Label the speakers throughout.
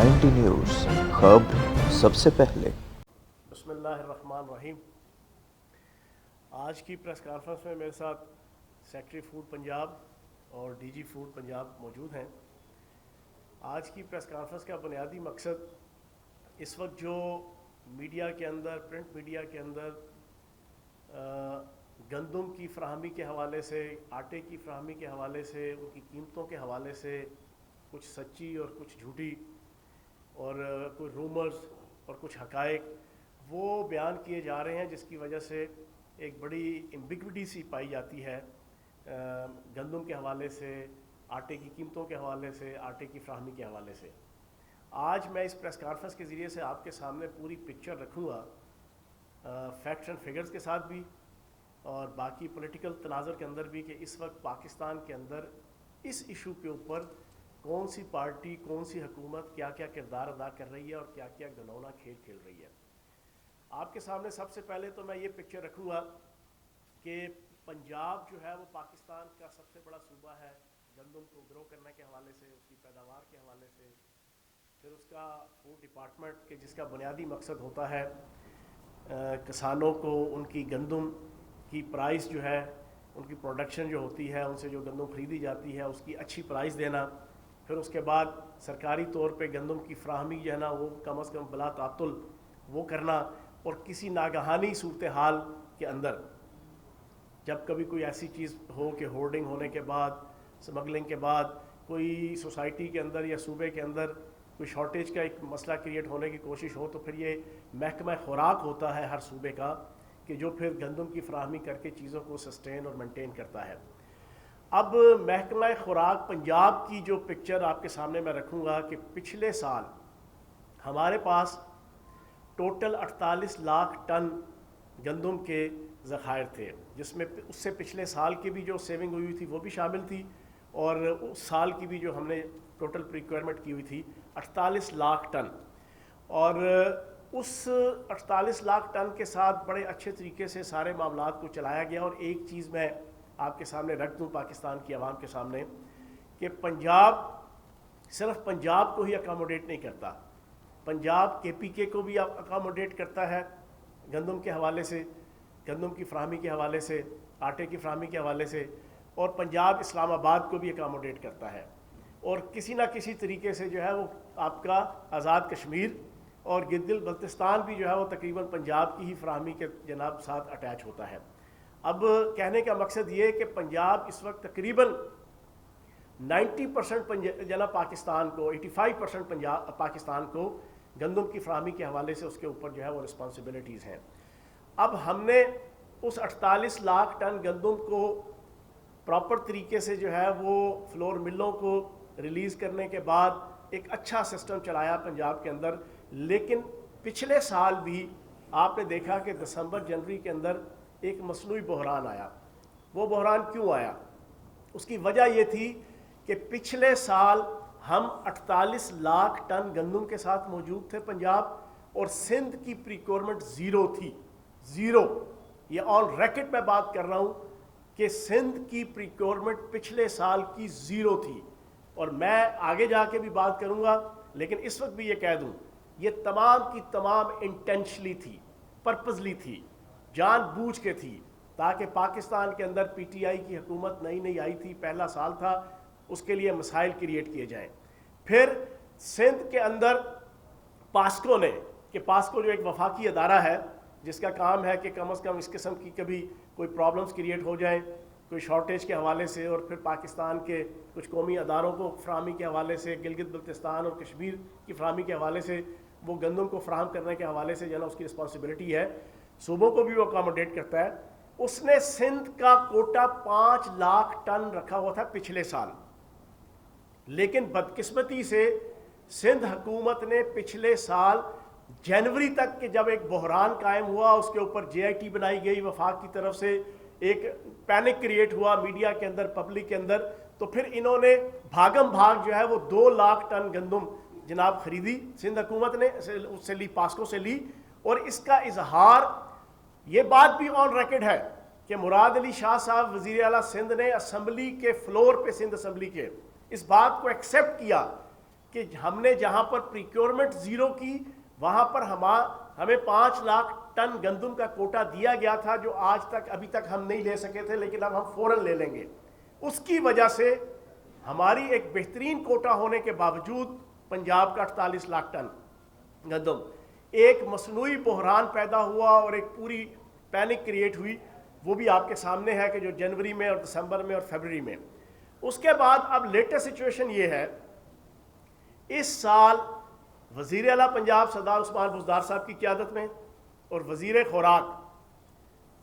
Speaker 1: 90 news خبر سب سے پہلے۔
Speaker 2: بسم اللہ الرحمن الرحیم۔ آج کی پریس کانفرنس میں میرے ساتھ سیکرٹری فوڈ پنجاب اور ڈی جی فوڈ پنجاب موجود ہیں۔ آج کی پریس کانفرنس کا بنیادی مقصد اس وقت جو میڈیا کے اندر، پرنٹ میڈیا کے اندر گندم کی فراہمی کے حوالے سے، آٹے کی فراہمی کے حوالے سے، ان کی قیمتوں کے حوالے سے کچھ سچی اور کچھ جھوٹی اور کوئی رومرز اور کچھ حقائق وہ بیان کیے جا رہے ہیں، جس کی وجہ سے ایک بڑی ایمبیگوٹی سی پائی جاتی ہے گندم کے حوالے سے، آٹے کی قیمتوں کے حوالے سے، آٹے کی فراہمی کے حوالے سے۔ آج میں اس پریس کانفرنس کے ذریعے سے آپ کے سامنے پوری پکچر رکھوں گا، فیکٹس اینڈ فگرز کے ساتھ بھی اور باقی پولیٹیکل تناظر کے اندر بھی، کہ اس وقت پاکستان کے اندر اس ایشو کے اوپر کون سی پارٹی، کون سی حکومت کیا کیا کردار ادا کر رہی ہے اور کیا کیا گھنونا کھیل کھیل رہی ہے۔ آپ کے سامنے سب سے پہلے تو میں یہ پکچر رکھوں گا کہ پنجاب جو ہے وہ پاکستان کا سب سے بڑا صوبہ ہے گندم کو گرو کرنے کے حوالے سے، اس کی پیداوار کے حوالے سے، پھر اس کا فوڈ ڈپارٹمنٹ کہ جس کا بنیادی مقصد ہوتا ہے کسانوں کو ان کی گندم کی پرائس جو ہے، ان کی پروڈکشن جو ہوتی ہے، ان سے جو گندم خریدی جاتی ہے اس کی اچھی پرائس دینا، پھر اس کے بعد سرکاری طور پہ گندم کی فراہمی جو ہے نا وہ کم از کم بلا تعطل وہ کرنا، اور کسی ناگہانی صورتحال کے اندر جب کبھی کوئی ایسی چیز ہو کہ ہورڈنگ ہونے کے بعد، سمگلنگ کے بعد کوئی سوسائٹی کے اندر یا صوبے کے اندر کوئی شارٹیج کا ایک مسئلہ کریٹ ہونے کی کوشش ہو، تو پھر یہ محکمہ خوراک ہوتا ہے ہر صوبے کا کہ جو پھر گندم کی فراہمی کر کے چیزوں کو سسٹین اور مینٹین کرتا ہے۔ اب محکمہ خوراک پنجاب کی جو پکچر آپ کے سامنے میں رکھوں گا کہ پچھلے سال ہمارے پاس ٹوٹل 48 لاکھ ٹن گندم کے ذخائر تھے، جس میں اس سے پچھلے سال کی بھی جو سیونگ ہوئی تھی وہ بھی شامل تھی، اور اس سال کی بھی جو ہم نے ٹوٹل ریکوائرمنٹ کی ہوئی تھی 48 لاکھ ٹن، اور اس 48 لاکھ ٹن کے ساتھ بڑے اچھے طریقے سے سارے معاملات کو چلایا گیا۔ اور ایک چیز میں آپ کے سامنے رکھ دوں پاکستان کی عوام کے سامنے کہ پنجاب صرف پنجاب کو ہی اکاموڈیٹ نہیں کرتا، پنجاب کے پی کے کو بھی اکاموڈیٹ کرتا ہے گندم کے حوالے سے، گندم کی فراہمی کے حوالے سے، آٹے کی فراہمی کے حوالے سے، اور پنجاب اسلام آباد کو بھی اکاموڈیٹ کرتا ہے، اور کسی نہ کسی طریقے سے جو ہے وہ آپ کا آزاد کشمیر اور گلگت بلتستان بھی جو ہے وہ تقریباً پنجاب کی ہی فراہمی کے جناب ساتھ اٹیچ ہوتا ہے۔ اب کہنے کا مقصد یہ کہ پنجاب اس وقت تقریباً 90% جناب پاکستان کو، 85% پنجاب پاکستان کو گندم کی فراہمی کے حوالے سے اس کے اوپر جو ہے وہ رسپانسبلٹیز ہیں۔ اب ہم نے اس 48 لاکھ ٹن گندم کو پراپر طریقے سے جو ہے وہ فلور ملوں کو ریلیز کرنے کے بعد ایک اچھا سسٹم چلایا پنجاب کے اندر، لیکن پچھلے سال بھی آپ نے دیکھا کہ دسمبر جنوری کے اندر ایک مصنوعی بحران آیا۔ وہ بحران کیوں آیا؟ اس کی وجہ یہ تھی کہ پچھلے سال ہم 48 لاکھ ٹن گندم کے ساتھ موجود تھے پنجاب، اور سندھ کی پریکورمنٹ زیرو تھی، زیرو۔ یہ آن ریکٹ میں بات کر رہا ہوں کہ سندھ کی پریکورمنٹ پچھلے سال کی زیرو تھی، اور میں آگے جا کے بھی بات کروں گا، لیکن اس وقت بھی یہ کہہ دوں یہ تمام کی تمام انٹینشنلی تھی، پرپزلی تھی، جان بوجھ کے تھی، تاکہ پاکستان کے اندر پی ٹی آئی کی حکومت نئی آئی تھی، پہلا سال تھا، اس کے لیے مسائل کریٹ کیے جائیں۔ پھر سندھ کے اندر پاسکو نے، کہ پاسکو جو ایک وفاقی ادارہ ہے جس کا کام ہے کہ کم از کم اس قسم کی کبھی کوئی پرابلمز کریٹ ہو جائیں کوئی شارٹیج کے حوالے سے، اور پھر پاکستان کے کچھ قومی اداروں کو فراہمی کے حوالے سے، گلگت بلتستان اور کشمیر کی فراہمی کے حوالے سے، وہ گندم کو فراہم کرنے کے حوالے سے جو ہے نا اس کی رسپانسبلٹی ہے، صوبوں کو بھی وہ اکاموڈیٹ کرتا ہے۔ اس نے سندھ کا کوٹا 5 لاکھ ٹن رکھا ہوا تھا پچھلے سال، لیکن بدقسمتی سے سندھ حکومت نے پچھلے سال جنوری تک کہ جب ایک بحران قائم ہوا، اس کے اوپر جے آئی ٹی بنائی گئی وفاق کی طرف سے، ایک پینک کریٹ ہوا میڈیا کے اندر، پبلک کے اندر، تو پھر انہوں نے بھاگم بھاگ جو ہے وہ 2 لاکھ ٹن گندم جناب خریدی، سندھ حکومت نے اس سے لی، پاسکو سے لی، اور اس کا اظہار یہ بات بھی آن ریکارڈ ہے کہ مراد علی شاہ صاحب وزیر اعلیٰ سندھ نے اسمبلی کے فلور پہ، سندھ اسمبلی کے، اس بات کو ایکسیپٹ کیا کہ ہم نے جہاں پر پریکیورمنٹ زیرو کی وہاں پر ہمیں 5 لاکھ ٹن گندم کا کوٹا دیا گیا تھا جو آج تک ابھی تک ہم نہیں لے سکے تھے، لیکن اب ہم فوراً لے لیں گے. اس کی وجہ سے ہماری ایک بہترین کوٹا ہونے کے باوجود پنجاب کا 48 لاکھ ٹن گندم، ایک مصنوعی بحران پیدا ہوا اور ایک پوری پینک کریٹ ہوئی. وہ بھی آپ کے سامنے ہے کہ جو جنوری میں اور دسمبر میں اور فیبرری میں. اس کے بعد اب لیٹسٹ سچویشن یہ ہے، اس سال وزیر اعلیٰ پنجاب سردار عثمان بزدار صاحب کی قیادت میں اور وزیر خوراک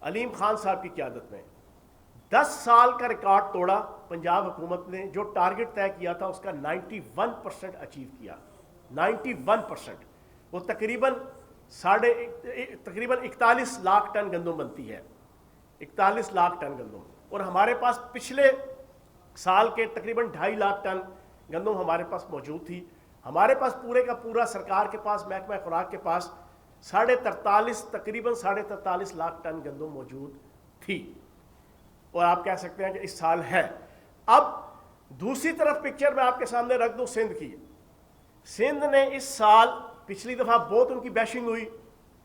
Speaker 2: علیم خان صاحب کی قیادت میں 10 سال کا ریکارڈ توڑا پنجاب حکومت نے. جو ٹارگٹ طے کیا تھا اس کا 91% اچیو کیا. 91%. وہ تقریباً 41 لاکھ ٹن گندم بنتی ہے. 41 لاکھ ٹن گندم. اور ہمارے پاس پچھلے سال کے تقریباً 2.5 لاکھ ٹن گندم ہمارے پاس موجود تھی. ہمارے پاس پورے کا پورا سرکار کے پاس محکمہ خوراک کے پاس 43 لاکھ ٹن گندم موجود تھی. اور آپ کہہ سکتے ہیں کہ اس سال ہے. اب دوسری طرف پکچر میں آپ کے سامنے رکھ دوں سندھ کی. سندھ نے اس سال پچھلی دفعہ بہت ان کی بیشنگ ہوئی،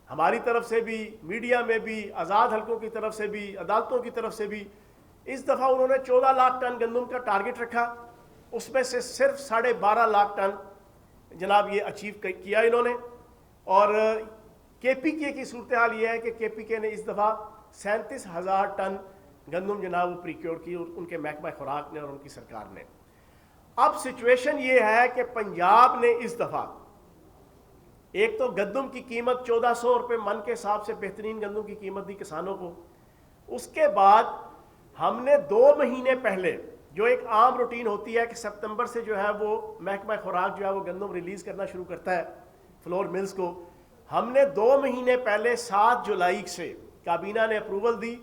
Speaker 2: ہماری طرف سے بھی، میڈیا میں بھی، آزاد حلقوں کی طرف سے بھی، عدالتوں کی طرف سے بھی. اس دفعہ انہوں نے 14 لاکھ ٹن گندم کا ٹارگٹ رکھا. اس میں سے صرف 12.5 لاکھ ٹن جناب یہ اچیو کیا انہوں نے. اور کے پی کے کی صورتحال یہ ہے کہ کے پی کے نے اس دفعہ 37,000 ٹن گندم جناب وہ پریکیور کی، اور ان کے محکمہ خوراک نے اور ان کی سرکار نے. اب سچویشن یہ ہے کہ پنجاب نے اس دفعہ ایک تو گندم کی قیمت 1400 روپے من کے حساب سے بہترین گندم کی قیمت دی کسانوں کو. اس کے بعد ہم نے 2 مہینے پہلے جو ایک عام روٹین ہوتی ہے کہ سپتمبر سے جو ہے وہ محکمہ خوراک جو ہے وہ گندم ریلیز کرنا شروع کرتا ہے فلور ملز کو. ہم نے 2 مہینے پہلے 7 جولائی سے کابینہ نے اپروول دی.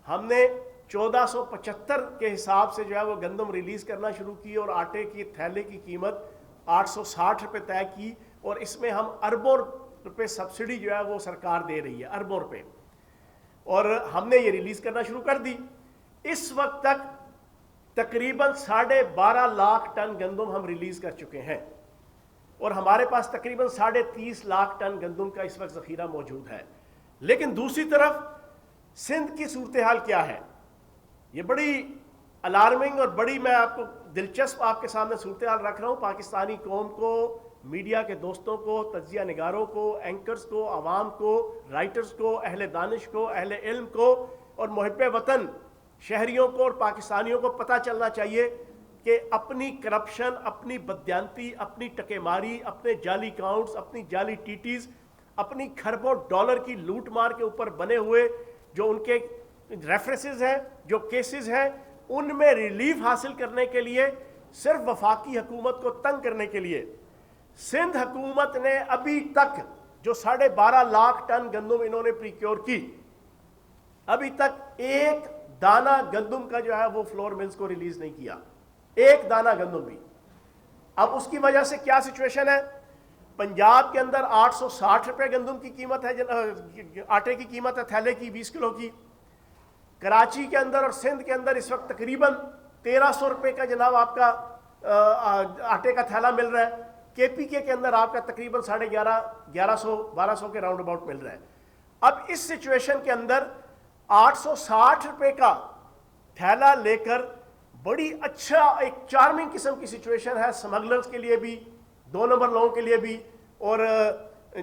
Speaker 2: ہم نے 1475 کے حساب سے جو ہے وہ گندم ریلیز کرنا شروع کی اور آٹے کی تھیلے کی قیمت 860 روپے طے کی. اور اس میں ہم اربوں روپے سبسڈی جو ہے وہ سرکار دے رہی ہے، اربوں روپے. اور ہم نے یہ ریلیز کرنا شروع کر دی. اس وقت تک تقریباً 12.5 لاکھ ٹن گندم ہم ریلیز کر چکے ہیں، اور ہمارے پاس تقریباً 30.5 لاکھ ٹن گندم کا اس وقت ذخیرہ موجود ہے. لیکن دوسری طرف سندھ کی صورتحال کیا ہے؟ یہ بڑی الارمنگ اور بڑی میں آپ کو دلچسپ آپ کے سامنے صورتحال رکھ رہا ہوں. پاکستانی قوم کو، میڈیا کے دوستوں کو، تجزیہ نگاروں کو، اینکرز کو، عوام کو، رائٹرز کو، اہل دانش کو، اہل علم کو اور محب وطن شہریوں کو اور پاکستانیوں کو پتہ چلنا چاہیے کہ اپنی کرپشن، اپنی بددیانتی، اپنی ٹکے ماری، اپنے جعلی اکاؤنٹس، اپنی جعلی ٹیٹیز، اپنی کھربوں ڈالر کی لوٹ مار کے اوپر بنے ہوئے جو ان کے ریفرنسز ہیں، جو کیسز ہیں، ان میں ریلیف حاصل کرنے کے لیے، صرف وفاقی حکومت کو تنگ کرنے کے لیے سندھ حکومت نے ابھی تک جو 12.5 لاکھ ٹن گندم انہوں نے پریکیور کی، ابھی تک ایک دانہ گندم کا جو ہے وہ فلور ملز کو ریلیز نہیں کیا. ایک دانہ گندم بھی. اب اس کی وجہ سے کیا سچویشن ہے؟ پنجاب کے اندر 860 روپے گندم کی قیمت ہے، آٹے کی قیمت ہے تھیلے کی 20 کلو کی. کراچی کے اندر اور سندھ کے اندر اس وقت تقریباً 1300 روپے کا جناب آپ کا آٹے کا تھیلا مل رہا ہے. کے پی کے اندر آپ کا تقریباً 1150-1200 کے راؤنڈ اباؤٹ مل رہا ہے. اب اس سچویشن کے اندر 860 روپے کا تھیلا لے کر بڑی اچھا ایک چارمنگ قسم کی سچویشن ہے سمگلرز کے لیے بھی، 2 نمبر لوگوں کے لیے بھی، اور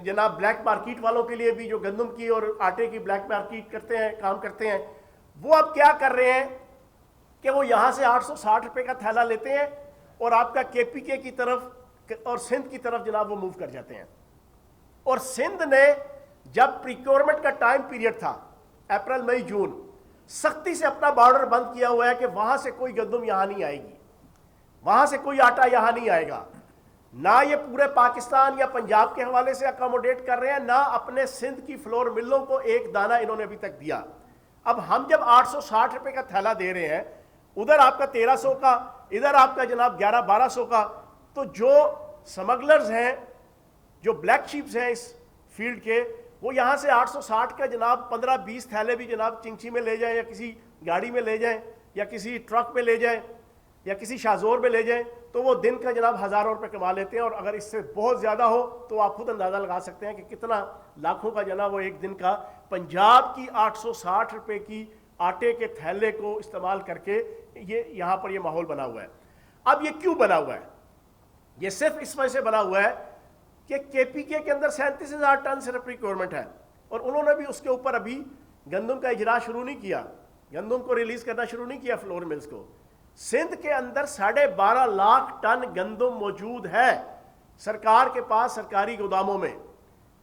Speaker 2: جناب بلیک مارکیٹ والوں کے لیے بھی جو گندم کی اور آٹے کی بلیک مارکیٹ کرتے ہیں، کام کرتے ہیں. وہ اب کیا کر رہے ہیں کہ وہ یہاں سے 860 روپے کا تھیلا لیتے ہیں اور آپ کا کے پی کے کی طرف اور سندھ کی طرف جناب وہ موو کر جاتے ہیں. اور سندھ نے جب پریکیورمنٹ کا ٹائم پیریڈ تھا اپریل مئی جون، سختی سے اپنا بارڈر بند کیا ہوا ہے کہ وہاں سے کوئی گندم یہاں نہیں آئے گی، وہاں سے کوئی آٹا یہاں نہیں آئے گا. نہ یہ پورے پاکستان یا پنجاب کے حوالے سے اکاموڈیٹ کر رہے ہیں، نہ اپنے سندھ کی فلور ملوں کو ایک دانہ انہوں نے ابھی تک دیا. اب ہم جب 860 روپے کا تھیلا دے رہے ہیں، ادھر آپ کا 1300 کا، ادھر آپ کا جناب 1100-1200 کا، تو جو سمگلرز ہیں، جو بلیک شیپس ہیں اس فیلڈ کے، وہ یہاں سے 860 کا جناب 15-20 تھیلے بھی جناب چنچی میں لے جائیں یا کسی گاڑی میں لے جائیں یا کسی ٹرک میں لے جائیں، یا کسی شاہزور میں لے جائیں تو وہ دن کا جناب ہزاروں روپے کما لیتے ہیں, اور اگر اس سے بہت زیادہ ہو تو آپ خود اندازہ لگا سکتے ہیں کہ کتنا لاکھوں کا جناب وہ ایک دن کا پنجاب کی 860 روپے کی آٹے کے تھیلے کو استعمال کر کے یہ یہاں پر یہ ماحول بنا ہوا ہے. اب یہ کیوں بنا ہوا ہے؟ یہ صرف اس وجہ سے بنا ہوا ہے کہ کے پی کے اندر 37,000 ٹن صرف ریکوائرمنٹ ہے, اور انہوں نے بھی اس کے اوپر ابھی گندم کا اجرا شروع نہیں کیا, گندم کو ریلیز کرنا شروع نہیں کیا فلور ملز کو. سندھ کے اندر 12.5 لاکھ ٹن گندم موجود ہے سرکار کے پاس سرکاری گوداموں میں.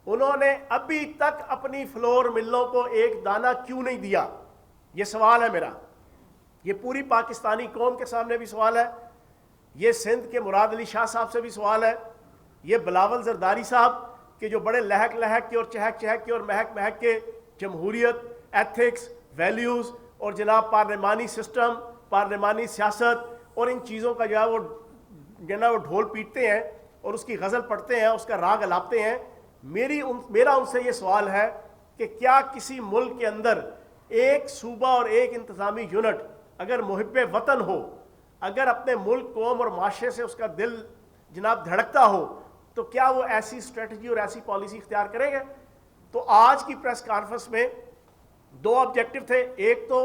Speaker 2: انہوں نے ابھی تک اپنی فلور ملوں کو ایک دانہ کیوں نہیں دیا؟ یہ سوال ہے میرا, یہ پوری پاکستانی قوم کے سامنے بھی سوال ہے, یہ سندھ کے مراد علی شاہ صاحب سے بھی سوال ہے, یہ بلاول زرداری صاحب کے جو بڑے لہک لہک کے اور چہک چہک کے اور مہک مہک کے جمہوریت, ایتھکس, ویلیوز اور جناب پارلیمانی سسٹم, پارلیمانی سیاست اور ان چیزوں کا جو ہے وہ ڈھول پیٹتے ہیں اور اس کی غزل پڑھتے ہیں, اس کا راگ الاپتے ہیں. میرا ان سے یہ سوال ہے کہ کیا کسی ملک کے اندر ایک صوبہ اور ایک انتظامی یونٹ اگر محب وطن ہو, اگر اپنے ملک, قوم اور معاشرے سے اس کا دل جناب دھڑکتا ہو, تو کیا وہ ایسی اسٹریٹجی اور ایسی پالیسی اختیار کرے گا؟ تو آج کی پریس کانفرنس میں 2 آبجیکٹو تھے. ایک تو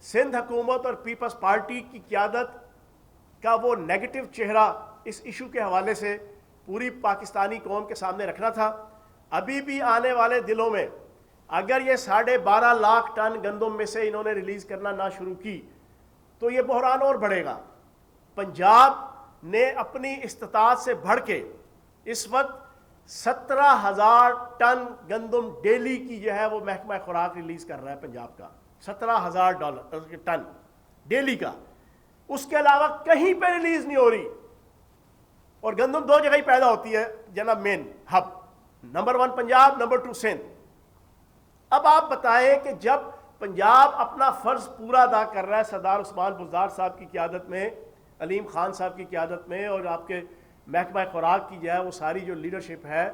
Speaker 2: سندھ حکومت اور پیپلز پارٹی کی قیادت کا وہ نیگیٹو چہرہ اس ایشو کے حوالے سے پوری پاکستانی قوم کے سامنے رکھنا تھا. ابھی بھی آنے والے دنوں میں اگر یہ 12.5 لاکھ ٹن گندم میں سے انہوں نے ریلیز کرنا نہ شروع کی تو یہ بحران اور بڑھے گا. پنجاب نے اپنی استطاعت سے بڑھ کے اس وقت 17,000 ٹن گندم ڈیلی کی جو ہے وہ محکمہ خوراک ریلیز کر رہا ہے پنجاب کا. 17,000 ٹن ڈیلی کا, اس کے علاوہ کہیں پہ ریلیز نہیں ہو رہی. اور گندم 2 جگہ ہی پیدا ہوتی ہے جناب, main hub, number 1 Punjab, number 2 Sindh. اب آپ بتائیں کہ جب پنجاب اپنا فرض پورا ادا کر رہا ہے سردار عثمان بزدار صاحب کی قیادت میں, علیم خان صاحب کی قیادت میں, اور آپ کے محکمہ خوراک کی جو ہے وہ ساری جو لیڈرشپ ہے,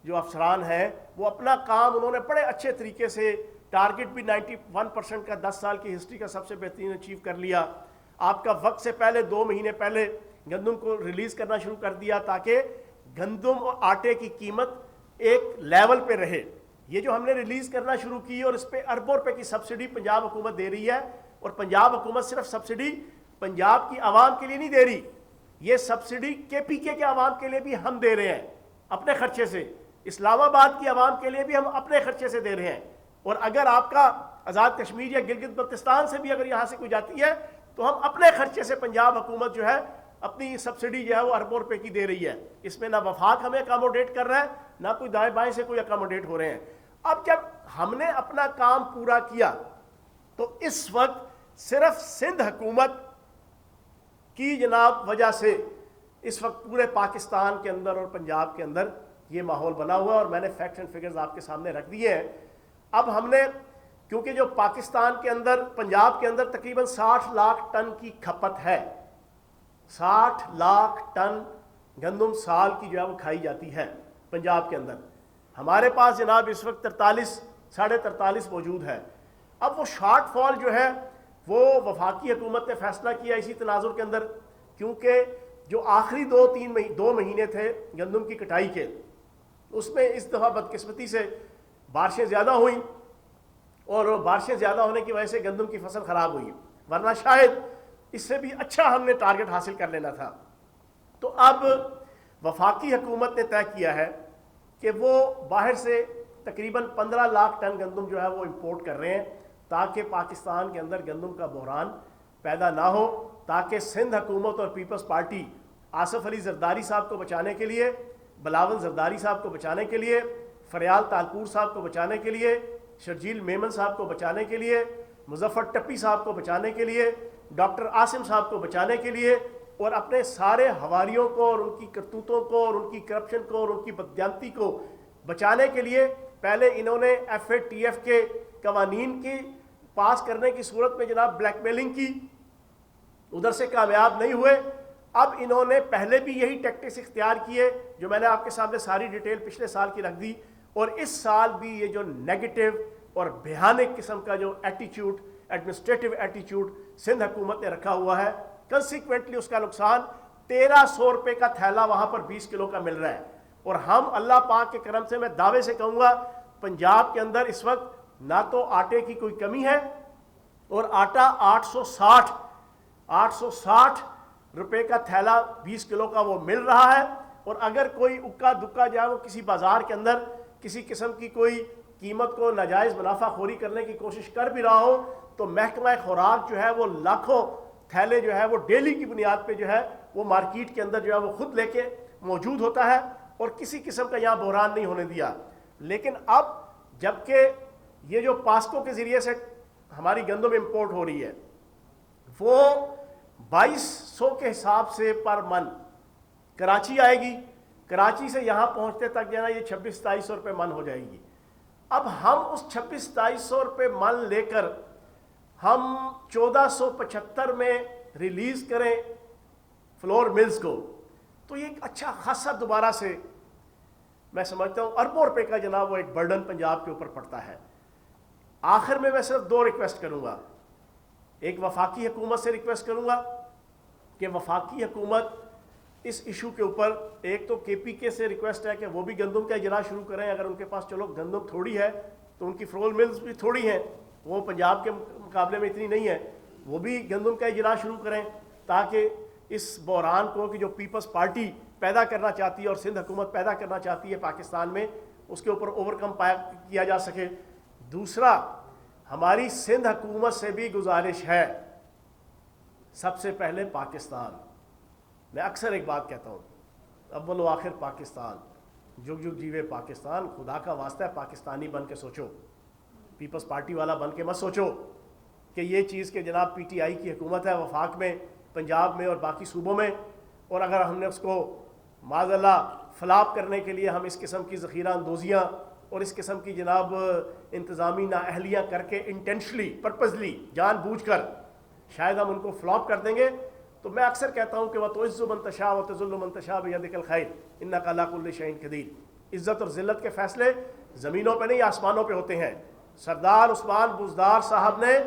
Speaker 2: جو افسران ہیں, وہ اپنا کام انہوں نے بڑے اچھے طریقے سے, ٹارگٹ بھی 91% کا 10 سال کی ہسٹری کا سب سے بہترین اچیو کر لیا. آپ کا وقت سے پہلے 2 مہینے پہلے گندم کو ریلیز کرنا شروع کر دیا تاکہ گندم اور آٹے کی قیمت ایک لیول پہ رہے. یہ جو ہم نے ریلیز کرنا شروع کی اور اس پہ اربوں روپے کی سبسڈی پنجاب حکومت دے رہی ہے, اور پنجاب حکومت صرف سبسڈی پنجاب کی عوام کے لیے نہیں دے رہی, یہ سبسڈی کے پی کے عوام کے لیے بھی ہم دے رہے ہیں اپنے خرچے سے, اسلام آباد کی عوام کے لیے بھی ہم اپنے خرچے سے دے رہے ہیں. اور اگر آپ کا آزاد کشمیر یا گلگت بلتستان سے بھی اگر یہاں سے کوئی جاتی ہے تو ہم اپنے خرچے سے پنجاب حکومت جو ہے اپنی سبسڈی جو ہے وہ اربوں روپے کی دے رہی ہے. اس میں نہ وفاق ہمیں اکاموڈیٹ کر رہا ہے, نہ کوئی دائیں بائیں سے کوئی اکاموڈیٹ ہو رہے ہیں. اب جب ہم نے اپنا کام پورا کیا تو اس وقت صرف سندھ حکومت کی جناب وجہ سے اس وقت پورے پاکستان کے اندر اور پنجاب کے اندر یہ ماحول بنا ہوا ہے, اور میں نے فیکٹس اینڈ فگرز آپ کے سامنے رکھ دیے ہیں. اب ہم نے, کیونکہ جو پاکستان کے اندر, پنجاب کے اندر تقریباً 60 لاکھ ٹن کی کھپت ہے, 60 لاکھ ٹن گندم سال کی جو ہے وہ کھائی جاتی ہے پنجاب کے اندر. ہمارے پاس جناب اس وقت 43 موجود ہے. اب وہ شارٹ فال جو ہے وہ وفاقی حکومت نے فیصلہ کیا اسی تناظر کے اندر, کیونکہ جو آخری 2 مہینے تھے گندم کی کٹائی کے, اس میں اس دفعہ بدقسمتی سے بارشیں زیادہ ہوئیں, اور بارشیں زیادہ ہونے کی وجہ سے گندم کی فصل خراب ہوئی, ورنہ شاید اس سے بھی اچھا ہم نے ٹارگٹ حاصل کر لینا تھا. تو اب وفاقی حکومت نے طے کیا ہے کہ وہ باہر سے تقریباً 15 لاکھ ٹن گندم جو ہے وہ امپورٹ کر رہے ہیں تاکہ پاکستان کے اندر گندم کا بحران پیدا نہ ہو, تاکہ سندھ حکومت اور پیپلز پارٹی آصف علی زرداری صاحب کو بچانے کے لیے, بلاول زرداری صاحب کو بچانے کے لیے, فریال تالپور صاحب کو بچانے کے لیے, شرجیل میمن صاحب کو بچانے کے لیے, مظفر ٹپی صاحب کو بچانے کے لیے, ڈاکٹر عاصم صاحب کو بچانے کے لیے, اور اپنے سارے حواریوں کو اور ان کی کرتوتوں کو اور ان کی کرپشن کو اور ان کی بددیانتی کو بچانے کے لیے پہلے انہوں نے FATF کے قوانین کی پاس کرنے کی صورت میں جناب بلیک میلنگ کی, ادھر سے کامیاب نہیں ہوئے. اب انہوں نے پہلے بھی یہی ٹیکٹکس اختیار کیے جو میں نے آپ کے سامنے ساری ڈیٹیل پچھلے سال کی رکھ دی, اور اس سال بھی یہ جو نیگیٹو اور بھیانک قسم کا جو ایٹیچیوڈ, ایڈمنسٹریٹو ایٹیچیوڈ سندھ حکومت نے رکھا ہوا ہے, کنسیکوینٹلی اس کا نقصان 1300 روپے کا تھیلا وہاں پر 20 کلو کا مل رہا ہے. اور ہم اللہ پاک کے کرم سے میں دعوے سے کہوں گا پنجاب کے اندر اس وقت نہ تو آٹے کی کوئی کمی ہے اور آٹا 860 روپے کا تھیلا 20 کلو کا وہ مل رہا ہے. اور اگر کوئی اکا دکا جائے وہ کسی بازار کے اندر کسی قسم کی کوئی قیمت کو ناجائز منافع خوری کرنے کی کوشش کر بھی رہا ہو تو محکمہ خوراک جو ہے وہ لاکھوں تھیلے جو ہے وہ ڈیلی کی بنیاد پہ جو ہے وہ مارکیٹ کے اندر جو ہے وہ خود لے کے موجود ہوتا ہے اور کسی قسم کا یہاں بحران نہیں ہونے دیا. لیکن اب جبکہ یہ جو پاسکو کے ذریعے سے ہماری گندم امپورٹ ہو رہی ہے وہ 2200 کے حساب سے پر من کراچی آئے گی, کراچی سے یہاں پہنچتے تک جو ہے نا یہ 2600-2700 روپے من ہو جائے گی. اب ہم اس 2600-2700 روپے من لے کر ہم 1475 میں ریلیز کریں فلور ملز کو تو یہ ایک اچھا خاصا دوبارہ سے میں سمجھتا ہوں اربوں روپے کا جناب وہ ایک برڈن پنجاب کے اوپر پڑتا ہے. آخر میں صرف 2 ریکویسٹ کروں گا. ایک وفاقی حکومت سے ریکویسٹ کروں گا کہ وفاقی حکومت اس ایشو کے اوپر ایک تو کے پی کے سے ریکویسٹ ہے کہ وہ بھی گندم کا اجرا شروع کریں. اگر ان کے پاس چلو گندم تھوڑی ہے تو ان کی فلور ملز بھی تھوڑی ہیں, وہ پنجاب کے مقابلے میں اتنی نہیں ہے, وہ بھی گندم کا اجرا شروع کریں تاکہ اس بحران کو کہ جو پیپلز پارٹی پیدا کرنا چاہتی ہے اور سندھ حکومت پیدا کرنا چاہتی ہے پاکستان میں اس کے اوپر اوورکم کیا جا سکے. دوسرا ہماری سندھ حکومت سے بھی گزارش ہے, سب سے پہلے پاکستان, میں اکثر ایک بات کہتا ہوں اول و آخر پاکستان, جگ جگ جیوے پاکستان, خدا کا واسطہ ہے پاکستانی بن کے سوچو, پیپلز پارٹی والا بن کے مت سوچو کہ یہ چیز کہ جناب پی ٹی آئی کی حکومت ہے وفاق میں, پنجاب میں اور باقی صوبوں میں, اور اگر ہم نے اس کو معاذ اللہ فلاپ کرنے کے لیے ہم اس قسم کی ذخیرہ اندوزیاں اور اس قسم کی جناب انتظامی نااہلیاں کر کے انٹینشلی پرپزلی جان بوجھ کر شاید ہم ان کو فلاپ کر دیں گے. تو میں اکثر کہتا ہوں کہ وَتُعِزُّ مَن تَشَاءُ وَتُذِلُّ مَن تَشَاءُ بِيَدِكَ الْخَيْرُ إِنَّكَ عَلَىٰ كُلِّ شَيْءٍ قَدِيرٌ. عزت اور ذلت کے فیصلے زمینوں پہ نہیں آسمانوں پہ ہوتے ہیں. سردار عثمان بزدار صاحب نے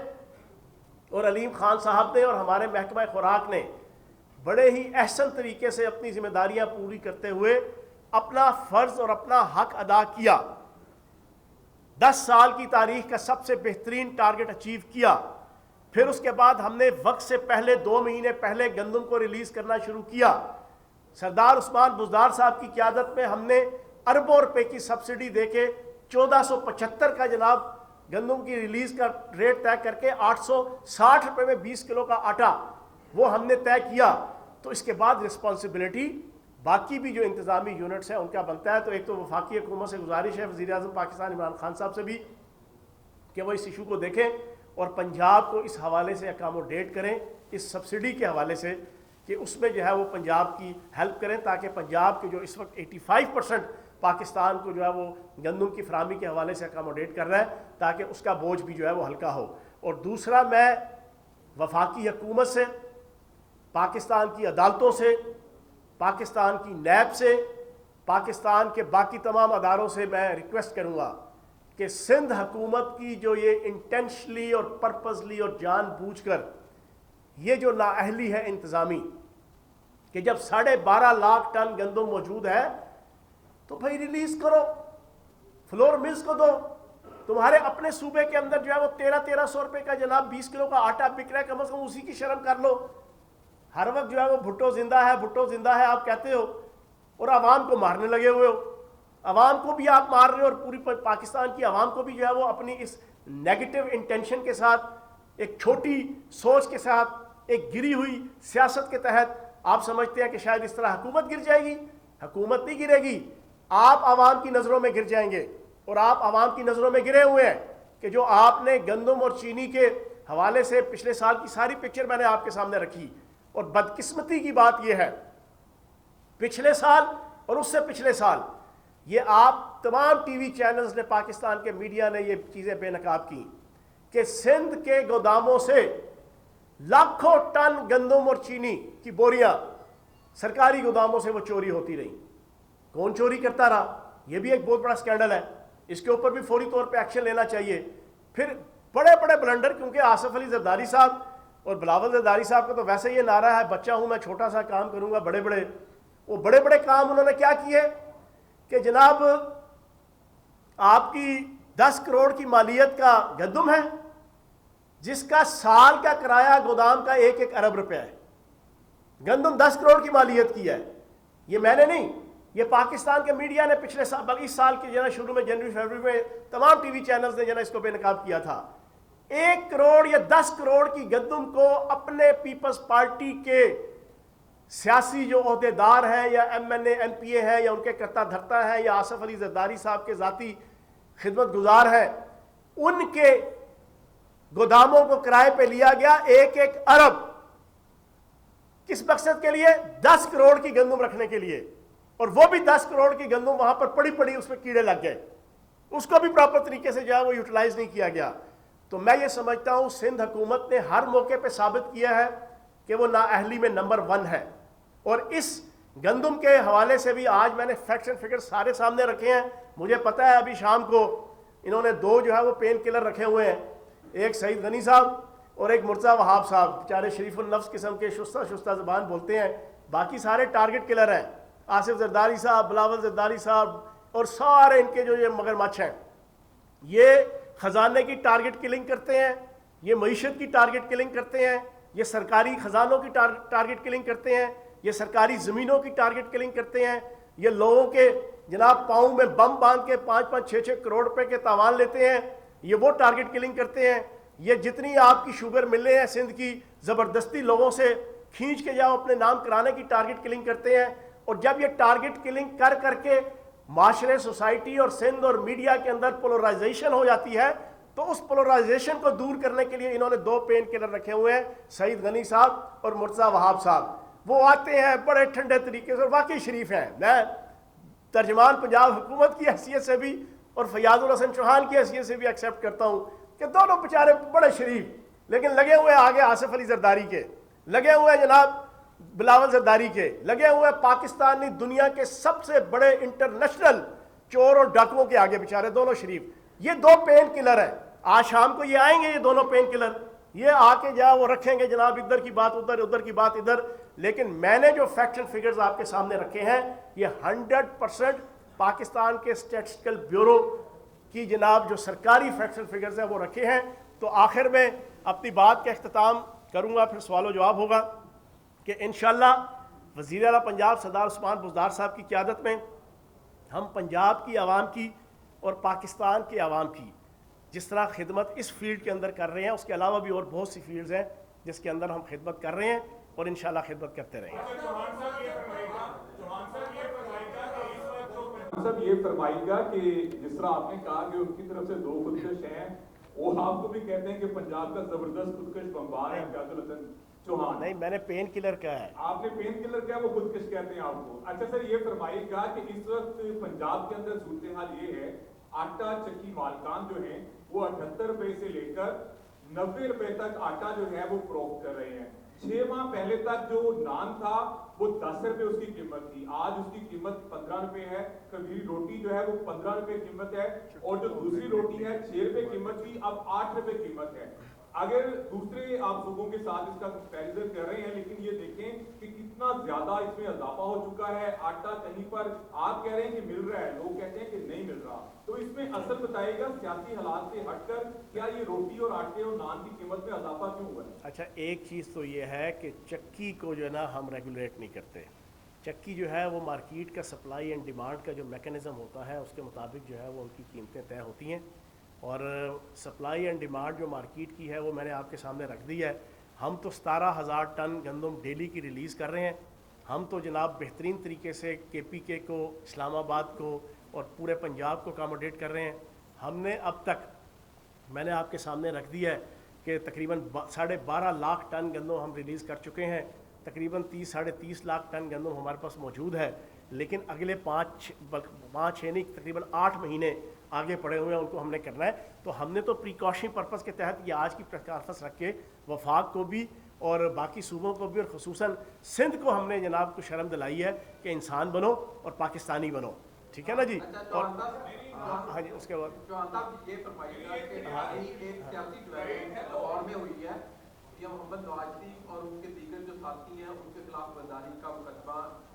Speaker 2: اور علیم خان صاحب نے اور ہمارے محکمہ خوراک نے بڑے ہی احسن طریقے سے اپنی ذمہ داریاں پوری کرتے ہوئے اپنا فرض اور اپنا حق ادا کیا. 10 سال کی تاریخ کا سب سے بہترین ٹارگٹ اچیو کیا. پھر اس کے بعد ہم نے وقت سے پہلے 2 مہینے پہلے گندم کو ریلیز کرنا شروع کیا. سردار عثمان بزدار صاحب کی قیادت میں ہم نے اربوں روپے کی سبسڈی دے کے 1475 کا جناب گندم کی ریلیز کا ریٹ طے کر کے 860 روپے میں 20 کلو کا آٹا وہ ہم نے طے کیا. تو اس کے بعد رسپانسبلٹی باقی بھی جو انتظامی یونٹس ہیں ان کا بنتا ہے. تو ایک تو وفاقی حکومت سے گزارش ہے وزیر اعظم پاکستان عمران خان صاحب سے بھی کہ وہ اس ایشو کو دیکھیں اور پنجاب کو اس حوالے سے اکاموڈیٹ کریں, اس سبسڈی کے حوالے سے کہ اس میں جو ہے وہ پنجاب کی ہیلپ کریں تاکہ پنجاب کے جو اس وقت 85% پاکستان کو جو ہے وہ گندم کی فراہمی کے حوالے سے اکاموڈیٹ کر رہا ہے تاکہ اس کا بوجھ بھی جو ہے وہ ہلکا ہو. اور دوسرا میں وفاقی حکومت سے, پاکستان کی عدالتوں سے, پاکستان کی نیب سے, پاکستان کے باقی تمام اداروں سے میں ریکویسٹ کروں گا کہ سندھ حکومت کی جو یہ انٹینشلی اور پرپزلی اور جان بوجھ کر یہ جو نااہلی ہے انتظامی کہ جب 12.5 لاکھ ٹن گندم موجود ہے تو بھائی ریلیز کرو, فلور ملز کو دو. تمہارے اپنے صوبے کے اندر جو ہے وہ 1300 روپے کا جناب 20 کلو کا آٹا بک رہا ہے, کم از کم اسی کی شرم کر لو. ہر وقت جو ہے وہ بھٹو زندہ ہے بھٹو زندہ ہے آپ کہتے ہو اور عوام کو مارنے لگے ہوئے ہو. عوام کو بھی آپ مار رہے ہو اور پوری پاکستان کی عوام کو بھی جو ہے وہ اپنی اس نیگیٹو انٹینشن کے ساتھ, ایک چھوٹی سوچ کے ساتھ, ایک گری ہوئی سیاست کے تحت آپ سمجھتے ہیں کہ شاید اس طرح حکومت گر جائے گی. حکومت نہیں گرے گی, آپ عوام کی نظروں میں گر جائیں گے. اور آپ عوام کی نظروں میں گرے ہوئے ہیں کہ جو آپ نے گندم اور چینی کے حوالے سے پچھلے سال کی ساری پکچر میں نے آپ کے سامنے رکھی. اور بدقسمتی کی بات یہ ہے پچھلے سال اور اس سے پچھلے سال یہ آپ تمام ٹی وی چینلز نے, پاکستان کے میڈیا نے یہ چیزیں بے نقاب کی کہ سندھ کے گوداموں سے لاکھوں ٹن گندم اور چینی کی بوریاں سرکاری گوداموں سے وہ چوری ہوتی رہی. کون چوری کرتا رہا؟ یہ بھی ایک بہت بڑا سکینڈل ہے. اس کے اوپر بھی فوری طور پہ ایکشن لینا چاہیے. پھر بڑے بڑے بلنڈر, کیونکہ آصف علی زرداری صاحب اور بلاول زرداری صاحب کا تو ویسے یہ نعرہ ہے بچہ ہوں میں چھوٹا سا کام کروں گا بڑے بڑے، وہ بڑے بڑے کام انہوں نے کیا کیے کہ جناب آپ کی 10 کروڑ کی مالیت کا گندم ہے جس کا سال کا کرایہ گودام کا 1 ارب روپے ہے، گندم 10 کروڑ کی مالیت کی ہے. یہ میں نے نہیں، یہ پاکستان کے میڈیا نے پچھلے سال بلکہ اس سال کے شروع میں جنوری فروری میں تمام ٹی وی چینلز نے اس کو بے نقاب کیا تھا. 1 کروڑ یا 10 کروڑ کی گندم کو اپنے پیپلز پارٹی کے سیاسی جو عہدیدار ہیں یا M N A M P A ہیں یا ان کے کرتا دھرتا ہیں یا آصف علی زرداری صاحب کے ذاتی خدمت گزار ہیں، ان کے گوداموں کو کرائے پہ لیا گیا 1 ارب. کس مقصد کے لیے؟ 10 کروڑ کی گندم رکھنے کے لیے. اور وہ بھی 10 کروڑ کی گندم وہاں پر پڑی اس میں کیڑے لگ گئے، اس کو بھی پراپر طریقے سے وہ یوٹیلائز نہیں کیا گیا. تو میں یہ سمجھتا ہوں سندھ حکومت نے ہر موقع پہ ثابت کیا ہے کہ وہ نااہلی میں نمبر 1 ہے. اور اس گندم کے حوالے سے بھی آج میں نے فیکٹس اینڈ فگر سارے سامنے رکھے ہیں. مجھے پتا ہے ابھی شام کو انہوں نے 2 وہ پین کلر رکھے ہوئے ہیں، ایک سعید غنی صاحب اور ایک مرزا وہاب صاحب، بیچارے شریف النفس قسم کے شستہ زبان بولتے ہیں. باقی سارے ٹارگٹ کلر ہیں، آصف زرداری صاحب، بلاول زرداری صاحب اور سارے ان کے جو یہ مگرمچھ ہیں. یہ خزانے کی ٹارگٹ کلنگ کرتے ہیں، یہ معیشت کی ٹارگٹ کلنگ کرتے ہیں، یہ سرکاری خزانوں کی ٹارگٹ کلنگ کرتے ہیں، یہ سرکاری زمینوں کی ٹارگٹ کلنگ کرتے ہیں، یہ لوگوں کے جناب پاؤں میں بم باندھ کے 5-5 6-6 کروڑ روپے کے تاوان لیتے ہیں، یہ وہ ٹارگٹ کلنگ کرتے ہیں. یہ جتنی آپ کی شوگر ملیں ہیں سندھ کی زبردستی لوگوں سے کھینچ کے جاؤ اپنے نام کرانے کی ٹارگٹ کلنگ کرتے ہیں. اور جب یہ ٹارگٹ کلنگ کر کے معاشرے سوسائٹی اور سندھ اور میڈیا کے اندر پولرائزیشن ہو جاتی ہے تو اس پولرائزیشن کو دور کرنے کے لیے انہوں نے 2 پین کلر رکھے ہوئے ہیں، سعید غنی صاحب اور مرزا وہاب صاحب. وہ آتے ہیں بڑے ٹھنڈے طریقے سے اور واقعی شریف ہیں. میں ترجمان پنجاب حکومت کی حیثیت سے بھی اور فیاض الحسن چوہان کی حیثیت سے بھی ایکسیپٹ کرتا ہوں کہ دونوں بیچارے بڑے شریف، لیکن لگے ہوئے آگے آصف علی زرداری کے، لگے ہوئے جناب بلاول زرداری کے، لگے ہوئے پاکستانی دنیا کے سب سے بڑے انٹرنیشنل چور اور ڈاکوؤں کے آگے بیچارے دونوں شریف. یہ 2 پین کلر ہیں. آج شام کو یہ آئیں گے، یہ دونوں پین کلر یہ آ کے وہ رکھیں گے جناب ادھر کی بات ادھر، ادھر کی بات ادھر. لیکن میں نے جو فیکٹس اینڈ فگرز آپ کے سامنے رکھے ہیں یہ 100% پاکستان کے اسٹیٹسٹیکل بیورو کی جناب جو سرکاری فیکٹس اینڈ فگرز ہیں وہ رکھے ہیں. تو آخر میں اپنی بات کا اختتام کروں گا، پھر سوال و جواب ہوگا کہ انشاءاللہ وزیر اعلیٰ پنجاب سردار عثمان بزدار صاحب کی قیادت میں ہم پنجاب کی عوام کی اور پاکستان کے عوام کی جس طرح خدمت اس فیلڈ کے اندر کر رہے ہیں، اس کے علاوہ بھی اور بہت سی فیلڈز ہیں جس کے اندر ہم خدمت کر رہے ہیں اور انشاءاللہ خدمت کرتے رہیں گے.
Speaker 3: صاحب یہ فرمائیے گا کہ جس طرح آپ نے کہا کہ ان کی طرف سے 2 خودکش ہیں، وہ آپ کو بھی کہتے ہیں کہ پنجاب کا زبردست خودکش بمبار ہے فیاض الحسن چوہان.
Speaker 2: نہیں، میں نے پین کلر کہا ہے.
Speaker 3: آپ نے پین کلر کہا، وہ خودکش کہتے ہیں آپ کو. اچھا سر یہ فرمائیے گا کہ اس وقت پنجاب کے اندر صورتحال یہ ہے، آٹا چکی مالکان جو ہیں وہ 78 روپے سے لے کر 90 روپے تک آٹا جو ہے وہ فروخت کر رہے ہیں. 6 ماہ پہلے تک جو نان تھا وہ 10 روپے اس کی قیمت تھی، آج اس کی قیمت 15 روپے ہے. کبھی روٹی جو ہے وہ 15 روپے قیمت ہے اور جو دوسری روٹی ہے 6 روپے قیمت تھی، اب 8 روپے قیمت ہے. اگر دوسرے آپ صوبوں کے ساتھ اس کا کمپیریزن کر رہے ہیں، لیکن یہ دیکھیں کہ کتنا زیادہ اس میں اضافہ ہو چکا ہے. آٹا کہیں پر آپ کہہ رہے ہیں کہ مل رہا ہے، لوگ کہتے ہیں کہ نہیں مل رہا. تو اس میں اصل بتائے گا سیاسی حالات سے ہٹ کر کیا یہ روٹی اور آٹے اور نان کی قیمت میں اضافہ کیوں ہوا ہے؟
Speaker 2: اچھا، ایک چیز تو یہ ہے کہ چکی کو جو ہے نا ہم ریگولیٹ نہیں کرتے. چکی جو ہے وہ مارکیٹ کا سپلائی اینڈ ڈیمانڈ کا جو میکنزم ہوتا ہے اس کے مطابق جو ہے وہ ان کی قیمتیں طے ہوتی ہیں. اور سپلائی اینڈ ڈیمانڈ جو مارکیٹ کی ہے وہ میں نے آپ کے سامنے رکھ دی ہے. ہم تو 17,000 ٹن گندم ڈیلی کی ریلیز کر رہے ہیں. ہم تو جناب بہترین طریقے سے KPK کو، اسلام آباد کو اور پورے پنجاب کو اکاموڈیٹ کر رہے ہیں. ہم نے اب تک میں نے آپ کے سامنے رکھ دیا ہے کہ تقریباً 12.5 لاکھ ٹن گندم ہم ریلیز کر چکے ہیں. تقریباً 30-30.5 لاکھ ٹن گندم ہمارے پاس موجود ہے. لیکن اگلے 5-6 نہیں تقریباً 8 مہینے آگے پڑے ہوئے ہیں، ان کو ہم نے کرنا ہے. تو ہم نے تو پریکاشن پرپس کے تحت یہ آج کی پریس کانفرنس رکھ کے وفاق کو بھی اور باقی صوبوں کو بھی اور خصوصاً سندھ کو ہم نے جناب کو شرم دلائی ہے کہ انسان بنو اور پاکستانی بنو. ٹھیک ہے نا جی. اور ہاں جی اس کے بعد
Speaker 4: یہ فرمائیے گا کہ حال ہی ایک سیاسی ڈیولپمنٹ لاہور میں ہوئی ہے یہ محمد نواز شریف اور ان کے دیگر جو ساتھی ہیں ان کے خلاف غداری کا مقدمہ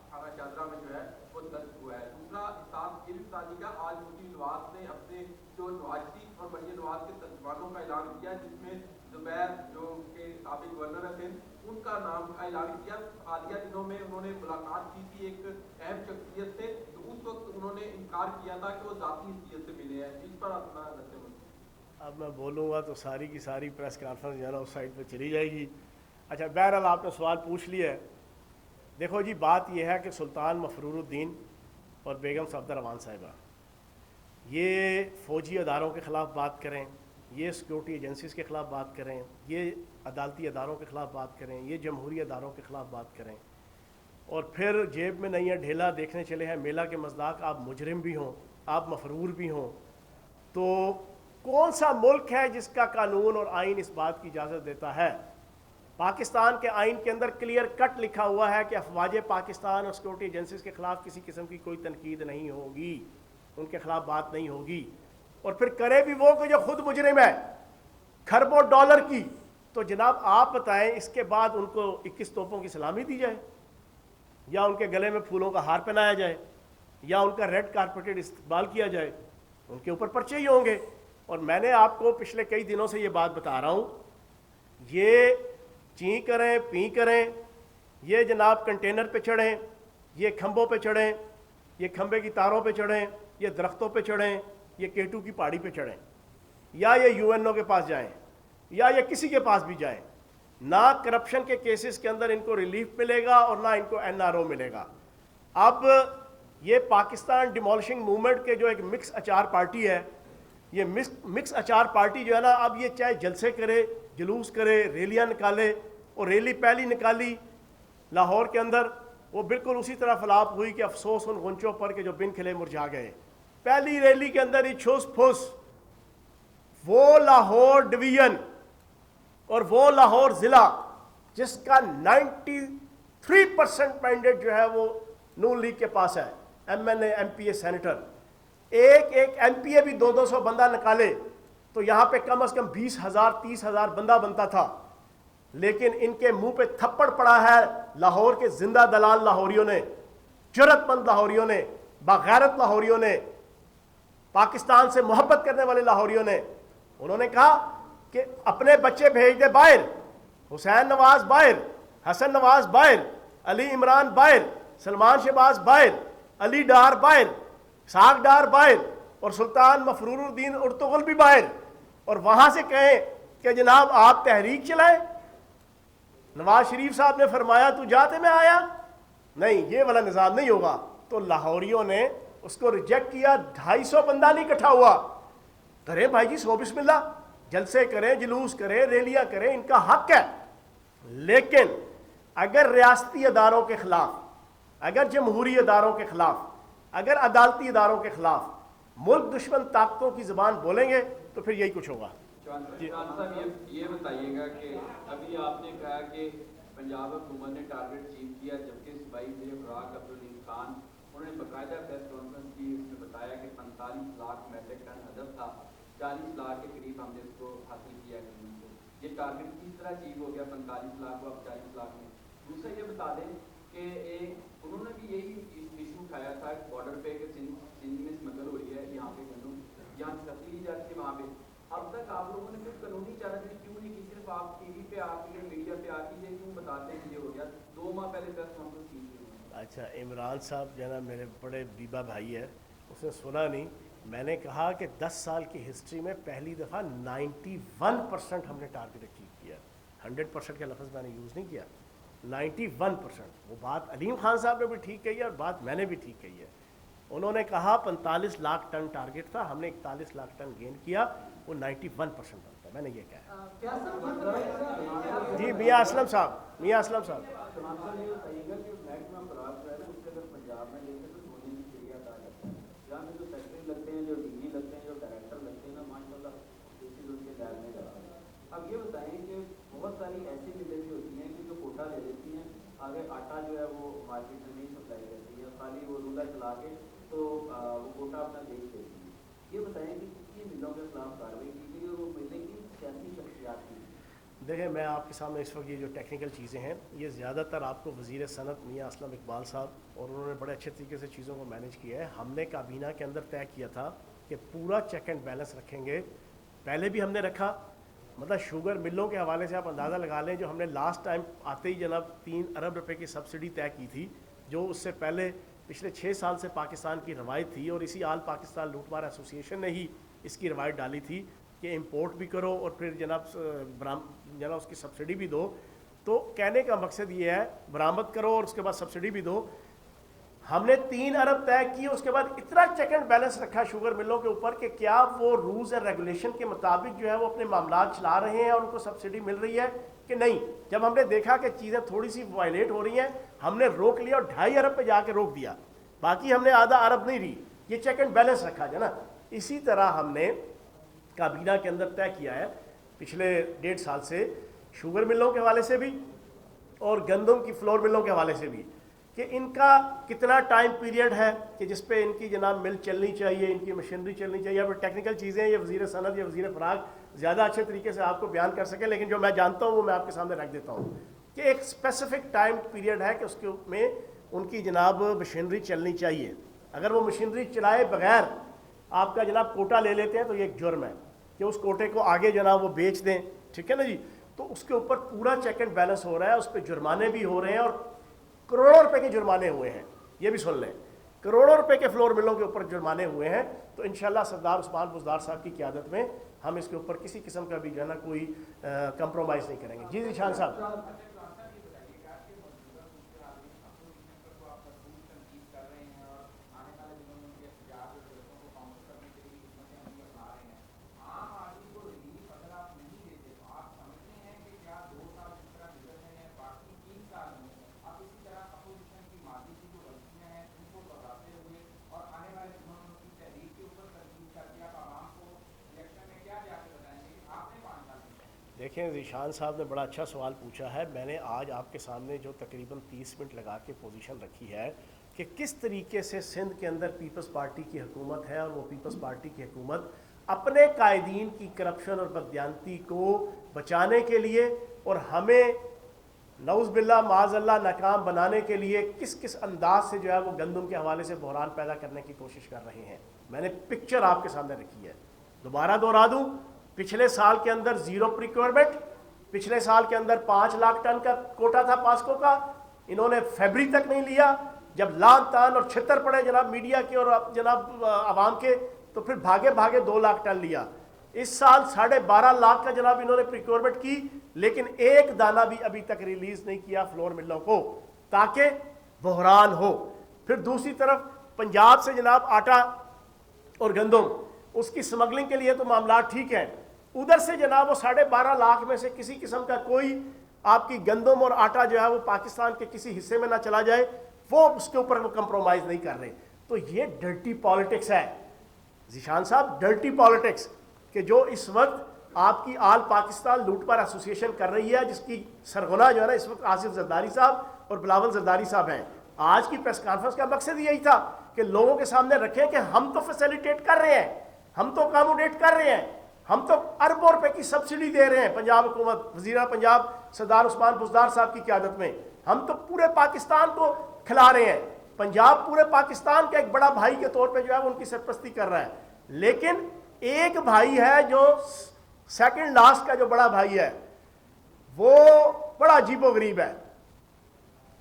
Speaker 4: تھانہ شاہدرہ میں جو ہے وہ درج ہوا ہے. دوسرا ساتھ علم سازی کا آج مفتی نواز نے اپنے جو نواز شریف اور مریم نواز کے ترجمانوں کا اعلان کیا جس میں زبیر جو کے سابق گورنر تھے ان کا نام کا اعلان کیا. حالیہ دنوں میں انہوں نے ملاقات کی تھی ایک اہم شخصیت سے, تو اس وقت انہوں نے انکار کیا تھا کہ وہ ذاتی حیثیت سے ملے ہیں. اس پر اپنا رد عمل.
Speaker 2: اب میں بولوں گا تو ساری کی ساری پریس کانفرنس جو ہے نا اس سائڈ پہ چلی جائے گی. اچھا بہرحال آپ نے سوال پوچھ لیا ہے. دیکھو جی بات یہ ہے کہ سلطان مفرور الدین اور بیگم صفدر روان صاحبہ یہ فوجی اداروں کے خلاف بات کریں, یہ سیکورٹی ایجنسیز کے خلاف بات کریں, یہ عدالتی اداروں کے خلاف بات کریں, یہ جمہوری اداروں کے خلاف بات کریں, اور پھر جیب میں نہیں ہے ڈھیلا دیکھنے چلے ہیں میلہ کے مصداق آپ مجرم بھی ہوں, آپ مفرور بھی ہوں. تو کون سا ملک ہے جس کا قانون اور آئین اس بات کی اجازت دیتا ہے؟ پاکستان کے آئین کے اندر کلیئر کٹ لکھا ہوا ہے کہ افواج پاکستان اور سیکورٹی ایجنسیز کے خلاف کسی قسم کی کوئی تنقید نہیں ہوگی, ان کے خلاف بات نہیں ہوگی. اور پھر کرے بھی وہ کہ جو خود مجرم ہے کھربوں ڈالر کی, تو جناب آپ بتائیں اس کے بعد ان کو 21 توپوں کی سلامی دی جائے, یا ان کے گلے میں پھولوں کا ہار پہنایا جائے, یا ان کا ریڈ کارپیٹڈ استقبال کیا جائے؟ ان کے اوپر پرچے ہی ہوں گے. اور میں نے آپ کو پچھلے کئی دنوں سے یہ بات بتا رہا ہوں, یہ چیں کریں پیں کریں, یہ جناب کنٹینر پہ چڑھیں, یہ کھمبوں پہ چڑھیں, یہ کھمبے کی تاروں پہ چڑھیں, یہ درختوں پہ چڑھیں, یہ کیٹو کی پہاڑی پہ چڑھیں, یا یہ یو این او کے پاس جائیں, یا یہ کسی کے پاس بھی جائیں, نہ کرپشن کے کیسز کے اندر ان کو ریلیف ملے گا اور نہ ان کو این آر او ملے گا. اب یہ پاکستان ڈیمولشنگ موومنٹ کے جو ایک مکس اچار پارٹی ہے, یہ مکس اچار پارٹی جو ہے نا, اب یہ چاہے جلسے کرے, جلوس کرے, ریلیاں نکالے, اور ریلی پہلی نکالی لاہور کے اندر وہ بالکل اسی طرح فلاپ ہوئی کہ افسوس ان غنچوں پر کہ جو بن کھلے مرجھا گئے. پہلی ریلی کے اندر ہی چھوس پھوس وہ لاہور ڈویژن اور وہ لاہور ضلع جس کا 93% مینڈیٹ جو ہے وہ نون لیگ کے پاس ہے, M N A, M P a, senator, ایک ایم پی اے بھی 200 بندہ نکالے تو یہاں پہ کم از کم 20,000 30,000 بندہ بنتا تھا. لیکن ان کے منہ پہ تھپڑ پڑا ہے لاہور کے زندہ دلال لاہوریوں نے, جرأت مند لاہوریوں نے, باغیرت لاہوریوں نے, پاکستان سے محبت کرنے والے لاہوریوں نے. انہوں نے کہا کہ اپنے بچے بھیج دے باہر, حسین نواز باہر, حسن نواز باہر, علی عمران باہر, سلمان شہباز باہر, علی ڈار باہر, ساگ ڈار باہر, اور سلطان مفرور الدین ارطغرل بھی باہر, اور وہاں سے کہیں کہ جناب آپ تحریک چلائیں. نواز شریف صاحب نے فرمایا تو جاتے میں آیا, نہیں یہ والا نظام نہیں ہوگا. تو لاہوریوں نے اس کو ریجیکٹ کیا, 250 بندہ نہیں اکٹھا ہوا. کریں بھائی جی 100 بسم اللہ, جلسے کریں, جلوس کریں, ریلیاں کریں, ان کا حق ہے. لیکن اگر ریاستی اداروں کے خلاف, اگر جمہوری اداروں کے خلاف, اگر عدالتی اداروں کے خلاف ملک دشمن طاقتوں کی زبان بولیں گے تو پھر یہی کچھ ہوگا.
Speaker 4: صاحب یہ بتائیے گا کہ ابھی آپ نے کہا کہ پنجاب حکومت نے ٹارگٹ اچیو کیا, جبکہ صوبائی وزیر خوراک عبدالعزیز خان انہوں نے باقاعدہ پریس کانفرنس کی, اس میں بتایا کہ 45 لاکھ میٹرک ٹن ہدف تھا, 40 لاکھ کے قریب ہم نے اس کو حاصل کیا ہے. یہ ٹارگٹ کس طرح اچیو ہو گیا 45 لاکھ کو اب 40 لاکھ میں؟ دوسرا یہ بتا دیں کہ انہوں نے بھی یہی ایشو اٹھایا تھا بارڈر پہ کہ سندھ میں اسمگل ہو رہی ہے, یہاں پہ گندم جہاں سختی لی جاتی ہے وہاں پہ. اب تک آپ لوگوں نے کوئی قانونی چارہ کیوں نہیں کی؟ صرف آپ ٹی وی پہ آ کے میڈیا پہ آ کے یہ کیوں بتاتے ہیں یہ ہو گیا؟ 2 ماہ پہلے پریس کانفرنس کی تھی.
Speaker 2: اچھا عمران صاحب جو ہے نا میرے بڑے بیبا بھائی ہے, اس نے سنا نہیں. میں نے کہا کہ 10 سال کی ہسٹری میں پہلی دفعہ 91% ہم نے ٹارگٹ اچیو کیا. 100% کا لفظ میں نے یوز نہیں کیا, 91%. وہ بات علیم خان صاحب نے بھی ٹھیک کہی ہے اور بات میں نے بھی ٹھیک کہی ہے. انہوں نے کہا 45 لاکھ ٹن ٹارگٹ تھا, ہم نے 41 لاکھ ٹن گین کیا, وہ 91% بنتا. میں نے یہ کہا. جی میاں اسلم صاحب, میاں اسلم صاحب
Speaker 4: اب یہ بتائیں کہ بہت ساری ایسی ملیں بھی ہوتی ہیں کہ جو کوٹا لے لیتی ہیں, آگے آٹا جو ہے وہ مارکیٹ میں نہیں سپلائی کرتی ہے, خالی وہ رولر چلا کے تو وہ کوٹا اپنا بیچ دیتی ہے. یہ بتائیں کہ کتنی ملوں کے خلاف کارروائی کی گئی اور وہ ملیں کی سیاسی شخصیات کی؟
Speaker 2: دیکھیں میں آپ کے سامنے اس وقت یہ جو ٹیکنیکل چیزیں ہیں یہ زیادہ تر آپ کو وزیر صنعت میاں اسلم اقبال صاحب اور انہوں نے بڑے اچھے طریقے سے چیزوں کو مینیج کیا ہے. ہم نے کابینہ کے اندر طے کیا تھا کہ پورا چیک اینڈ بیلنس رکھیں گے. پہلے بھی ہم نے رکھا, مطلب شوگر ملوں کے حوالے سے آپ اندازہ لگا لیں, جو ہم نے لاسٹ ٹائم آتے ہی جناب 3 ارب روپے کی سبسڈی طے کی تھی, جو اس سے پہلے پچھلے 6 سال سے پاکستان کی روایت تھی, اور اسی آل پاکستان لوٹ مار ایسوسیشن نے ہی اس کی روایت ڈالی تھی کہ امپورٹ بھی کرو اور پھر جناب اس کی سبسڈی بھی دو. تو کہنے کا مقصد یہ ہے برآمد کرو اور اس کے بعد سبسڈی بھی دو. ہم نے 3 ارب طے کی, اس کے بعد اتنا چیک اینڈ بیلنس رکھا شوگر ملوں کے اوپر کہ کیا وہ رولز اینڈ ریگولیشن کے مطابق جو ہے وہ اپنے معاملات چلا رہے ہیں اور ان کو سبسڈی مل رہی ہے کہ نہیں. جب ہم نے دیکھا کہ چیزیں تھوڑی سی وائلیٹ ہو رہی ہیں, ہم نے روک لیا اور 2.5 ارب پہ جا کے روک دیا, باقی ہم نے آدھا ارب نہیں لی. یہ چیک اینڈ بیلنس رکھا ہے نا. اسی طرح ہم نے کابینہ کے اندر طے کیا ہے پچھلے 1.5 سال سے شوگر ملوں کے حوالے سے بھی اور گندم کی فلور ملوں کے حوالے سے بھی کہ ان کا کتنا ٹائم پیریڈ ہے کہ جس پہ ان کی جناب مل چلنی چاہیے, ان کی مشینری چلنی چاہیے. یا پھر ٹیکنیکل چیزیں یہ وزیر صنعت یا وزیر فراغ زیادہ اچھے طریقے سے آپ کو بیان کر سکیں, لیکن جو میں جانتا ہوں وہ میں آپ کے سامنے رکھ دیتا ہوں کہ ایک اسپیسیفک ٹائم پیریڈ ہے کہ اس کے میں ان کی جناب مشینری چلنی چاہیے. اگر وہ مشینری چلائے بغیر آپ کا جناب کوٹا لے لیتے ہیں تو یہ ایک جرم ہے کہ اس کوٹے کو آگے جناب وہ بیچ دیں, ٹھیک ہے نا جی. تو اس کے اوپر پورا چیک اینڈ بیلنس ہو رہا ہے, اس پہ جرمانے بھی ہو رہے ہیں اور کروڑوں روپے کے جرمانے ہوئے ہیں. یہ بھی سن لیں, کروڑوں روپے کے فلور ملوں کے اوپر جرمانے ہوئے ہیں. تو انشاءاللہ سردار عثمان بزدار صاحب کی قیادت میں ہم اس کے اوپر کسی قسم کا بھی جو ہے نا کوئی کمپرومائز نہیں کریں گے. جی ذیشان صاحب. دیکھیں ذیشان صاحب نے بڑا اچھا سوال پوچھا ہے. میں نے آج آپ کے سامنے جو تقریباً 30 منٹ لگا کے پوزیشن رکھی ہے کہ کس طریقے سے سندھ کے اندر پیپلز پارٹی کی حکومت ہے, اور وہ پیپلز پارٹی کی حکومت اپنے قائدین کی کرپشن اور بددیانتی کو بچانے کے لیے اور ہمیں نعوذ باللہ معاذ اللہ ناکام بنانے کے لیے کس انداز سے جو ہے وہ گندم کے حوالے سے بحران پیدا کرنے کی کوشش کر رہے ہیں. میں نے پکچر آپ کے سامنے رکھی ہے. دوبارہ دوہرا دوں, پچھلے سال کے اندر 0 پریکوائرمنٹ, پچھلے سال کے اندر 5 لاکھ ٹن کا کوٹا تھا پاسکو کا, انہوں نے فیبری تک نہیں لیا. جب لان تان اور چھتر پڑے جناب میڈیا کے اور جناب عوام کے, تو پھر بھاگے 2 لاکھ ٹن لیا. اس سال 12.5 لاکھ کا جناب انہوں نے پریکوائرمنٹ کی, لیکن ایک دانہ بھی ابھی تک ریلیز نہیں کیا فلور ملوں کو تاکہ بحران ہو. پھر دوسری طرف پنجاب سے جناب آٹا اور گندم, اس کی سمگلنگ کے لیے تو معاملات ٹھیک ہیں, ادھر سے جناب وہ 12.5 لاکھ میں سے کسی قسم کا کوئی آپ کی گندم اور آٹا جو ہے وہ پاکستان کے کسی حصے میں نہ چلا جائے, وہ اس کے اوپر وہ کمپرومائز نہیں کر رہے. تو یہ ڈرٹی پالیٹکس ہے ذیشان صاحب, ڈرٹی پالیٹکس کہ جو اس وقت آپ کی آل پاکستان لوٹ مار ایسوسیشن کر رہی ہے, جس کی سرغنہ جو ہے نا اس وقت آصف زرداری صاحب اور بلاول زرداری صاحب ہیں. آج کی پریس کانفرنس کا مقصد یہی تھا کہ لوگوں کے سامنے رکھیں کہ ہم تو فیسیلیٹیٹ کر رہے ہیں, ہم تو اکاموڈیٹ کر رہے ہیں, ہم تو اربوں روپے کی سبسڈی دے رہے ہیں پنجاب حکومت, وزیر پنجاب سردار عثمان بزدار صاحب کی قیادت میں. ہم تو پورے پاکستان کو کھلا رہے ہیں. پنجاب پورے پاکستان کے ایک بڑا بھائی کے طور پہ جو ہے ان کی سرپرستی کر رہا ہے. لیکن ایک بھائی ہے جو سیکنڈ لاسٹ کا جو بڑا بھائی ہے, وہ بڑا عجیب و غریب ہے.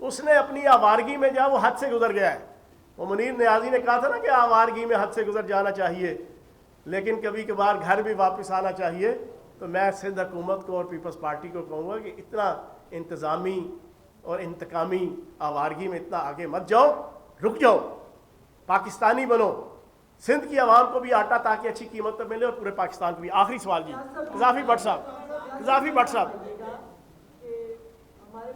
Speaker 2: اس نے اپنی آوارگی میں جو ہے وہ حد سے گزر گیا ہے. وہ منیر نیازی نے کہا تھا نا کہ آوارگی میں حد سے گزر جانا چاہیے, لیکن کبھی کبھار گھر بھی واپس آنا چاہیے. تو میں سندھ حکومت کو اور پیپلز پارٹی کو کہوں گا کہ اتنا انتظامی اور انتقامی آوارگی میں اتنا آگے مت جاؤ, رک جاؤ, پاکستانی بنو. سندھ کی عوام کو بھی آٹا تاکہ اچھی قیمت پر ملے اور پورے پاکستان کو بھی. آخری سوال جی, قذافی بٹ صاحب.